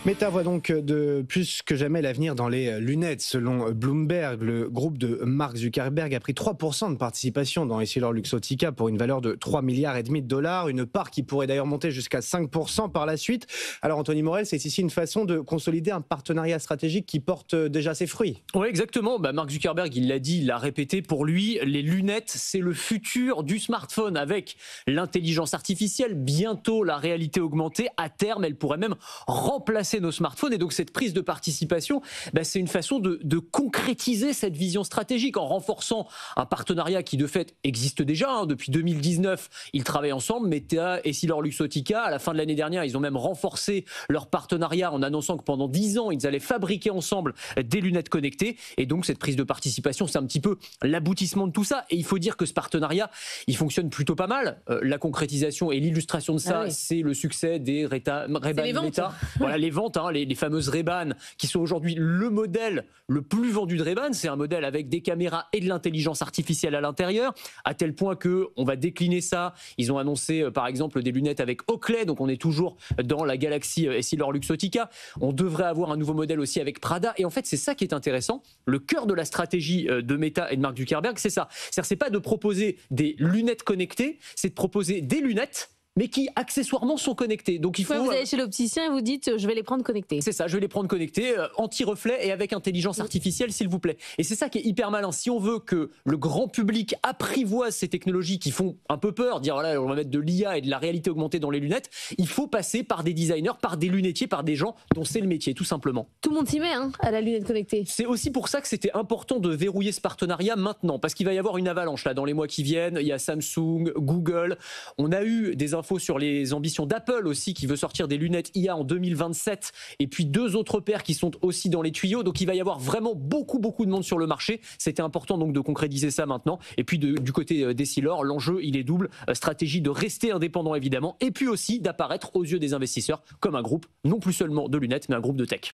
Meta voit donc de plus que jamais l'avenir dans les lunettes. Selon Bloomberg, le groupe de Mark Zuckerberg a pris 3% de participation dans EssilorLuxottica pour une valeur de 3,5 milliards de dollars, une part qui pourrait d'ailleurs monter jusqu'à 5% par la suite. Alors Anthony Morel, c'est ici une façon de consolider un partenariat stratégique qui porte déjà ses fruits. Oui, exactement. Mark Zuckerberg, il l'a dit, il l'a répété, pour lui, les lunettes, c'est le futur du smartphone avec l'intelligence artificielle, bientôt la réalité augmentée. À terme, elle pourrait même remplacer nos smartphones. Et donc, cette prise de participation, c'est une façon de concrétiser cette vision stratégique en renforçant un partenariat qui, de fait, existe déjà. Depuis 2019, ils travaillent ensemble, Meta et EssilorLuxottica. À la fin de l'année dernière, ils ont même renforcé leur partenariat en annonçant que pendant 10 ans, ils allaient fabriquer ensemble des lunettes connectées. Et donc, cette prise de participation, c'est un petit peu l'aboutissement de tout ça. Et il faut dire que ce partenariat, il fonctionne plutôt pas mal. La concrétisation et l'illustration de ça, c'est le succès des Ray-Ban Meta. Voilà, les ventes, les fameuses Ray-Ban, qui sont aujourd'hui le modèle le plus vendu de Ray-Ban. C'est un modèle avec des caméras et de l'intelligence artificielle à l'intérieur, à tel point qu'on va décliner ça. Ils ont annoncé, par exemple, des lunettes avec Oakley, donc on est toujours dans la galaxie EssilorLuxottica. On devrait avoir un nouveau modèle aussi avec Prada. Et en fait, c'est ça qui est intéressant. Le cœur de la stratégie de Meta et de Mark Zuckerberg, c'est ça. C'est-à-dire, c'est pas de proposer des lunettes connectées, c'est de proposer des lunettes mais qui accessoirement sont connectés. Donc il faut. Vous allez chez l'opticien et vous dites je vais les prendre connectés. C'est ça, je vais les prendre connectés, anti-reflet et avec intelligence artificielle, s'il vous plaît. Et c'est ça qui est hyper malin. Si on veut que le grand public apprivoise ces technologies qui font un peu peur, dire voilà, on va mettre de l'IA et de la réalité augmentée dans les lunettes, il faut passer par des designers, par des lunetiers, par des gens dont c'est le métier, tout simplement. Tout le monde s'y met à la lunette connectée. C'est aussi pour ça que c'était important de verrouiller ce partenariat maintenant, parce qu'il va y avoir une avalanche là dans les mois qui viennent. Il y a Samsung, Google. On a eu des infos sur les ambitions d'Apple aussi, qui veut sortir des lunettes IA en 2027, et puis 2 autres paires qui sont aussi dans les tuyaux. Donc il va y avoir vraiment beaucoup de monde sur le marché. C'était important donc de concrétiser ça maintenant. Et puis du côté d'Essilor, l'enjeu il est double, stratégie de rester indépendant évidemment, et puis aussi d'apparaître aux yeux des investisseurs comme un groupe non plus seulement de lunettes mais un groupe de tech.